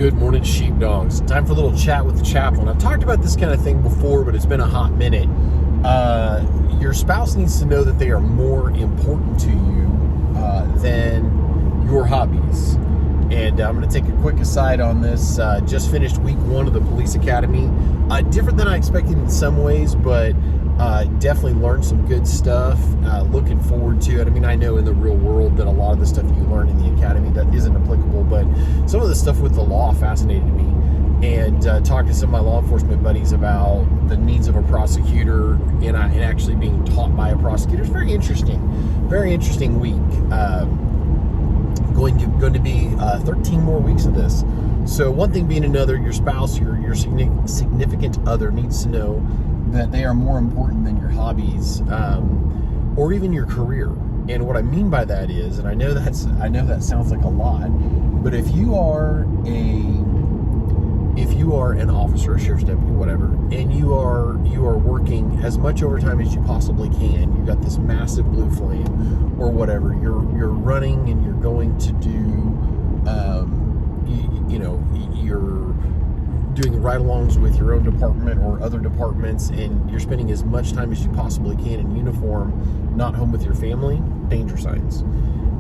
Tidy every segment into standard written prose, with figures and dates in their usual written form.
Good morning, sheepdogs. Time for a little chat with the chaplain. I've talked about this kind of thing before, but it's been a hot minute. Your spouse needs to know that they are more important to you than your hobbies. And I'm going to take a quick aside on this. Just finished week 1 of the police academy. Different than I expected in some ways, but definitely learned some good stuff. Looking forward to it. I mean, I know in the real world that a lot of the stuff you learn in the academy that isn't applicable, but some of the stuff with the law fascinated me. And talking to some of my law enforcement buddies about the needs of a prosecutor and actually being taught by a prosecutor. It's very interesting. Very interesting week. Going to be 13 more weeks of this. So one thing being another, your spouse, your significant other needs to know that they are more important than your hobbies or even your career. And what I mean by that is, and I know that sounds like a lot, but if you are an officer, a sheriff's deputy, whatever, and you are working as much overtime as you possibly can, you got this massive blue flame or whatever, you're running and you're going to do you're doing ride-alongs with your own department or other departments, and you're spending as much time as you possibly can in uniform, not home with your family, danger signs.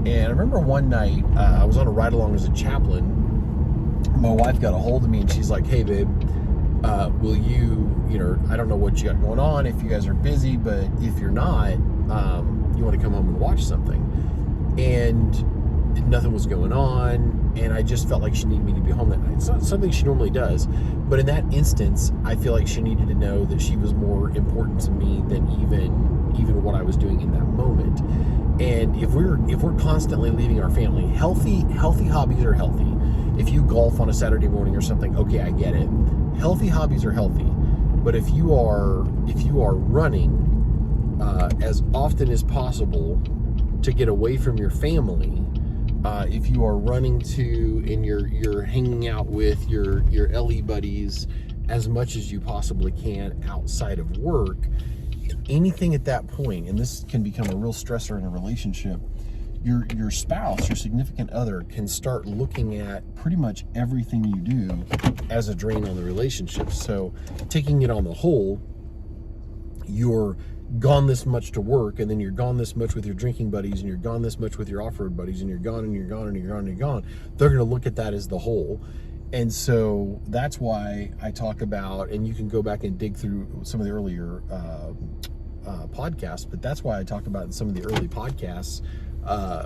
And I remember one night, I was on a ride-along as a chaplain. My wife got a hold of me and she's like, "Hey babe, will you I don't know what you got going on, if you guys are busy, but if you're not, you want to come home and watch something?" And nothing was going on, and I just felt like she needed me to be home that night. It's not something she normally does, but in that instance, I feel like she needed to know that she was more important to me than even what I was doing in that moment. And if we're constantly leaving our family, healthy hobbies are healthy. If you golf on a Saturday morning or something, okay, I get it. Healthy hobbies are healthy, but if you are running as often as possible to get away from your family, if you are running to and you're hanging out with your LE buddies as much as you possibly can outside of work, anything at that point, and this can become a real stressor in a relationship, your spouse, your significant other, can start looking at pretty much everything you do as a drain on the relationship. So taking it on the whole, you're gone this much to work, and then you're gone this much with your drinking buddies, and you're gone this much with your off-road buddies, and you're gone and you're gone and you're gone and you're gone. They're going to look at that as the whole. And so that's why I talk about, and you can go back and dig through some of the earlier podcasts, but that's why I talk about in some of the early podcasts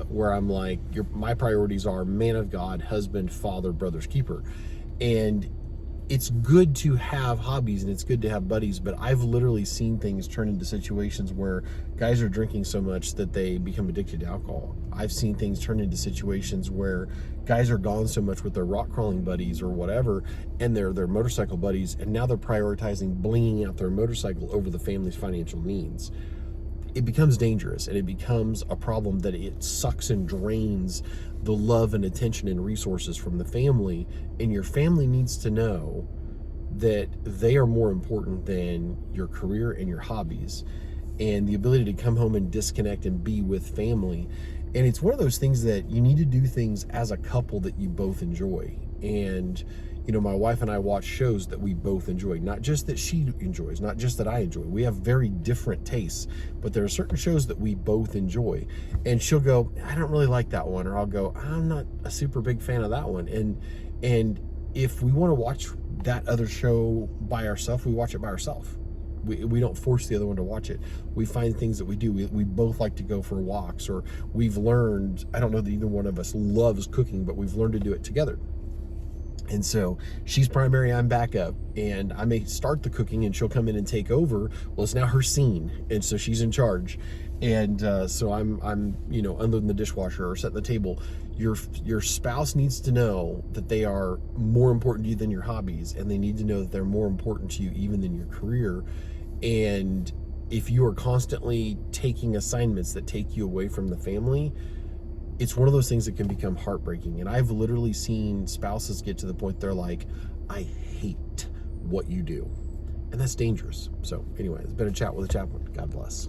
where I'm like, my priorities are man of God, husband, father, brother's keeper. And it's good to have hobbies and it's good to have buddies, but I've literally seen things turn into situations where guys are drinking so much that they become addicted to alcohol. I've seen things turn into situations where guys are gone so much with their rock crawling buddies or whatever, and their motorcycle buddies, and now they're prioritizing blinging out their motorcycle over the family's financial needs. It becomes dangerous, and it becomes a problem that it sucks and drains the love and attention and resources from the family, and your family needs to know that they are more important than your career and your hobbies and the ability to come home and disconnect and be with family. And it's one of those things that you need to do things as a couple that you both enjoy. And my wife and I watch shows that we both enjoy, not just that she enjoys, not just that I enjoy. We have very different tastes, but there are certain shows that we both enjoy. And she'll go, "I don't really like that one," or I'll go, "I'm not a super big fan of that one." And if we want to watch that other show by ourselves, we watch it by ourselves. We don't force the other one to watch it. We find things that we do. We both like to go for walks, or we've learned, I don't know that either one of us loves cooking, but we've learned to do it together. And so she's primary, I'm backup, and I may start the cooking and she'll come in and take over. Well, it's now her scene, and so she's in charge. And so I'm unloading the dishwasher or setting the table. Your spouse needs to know that they are more important to you than your hobbies, and they need to know that they're more important to you even than your career. And if you are constantly taking assignments that take you away from the family, it's one of those things that can become heartbreaking. And I've literally seen spouses get to the point they're like, "I hate what you do." And that's dangerous. So anyway, it's been a chat with a chaplain. God bless.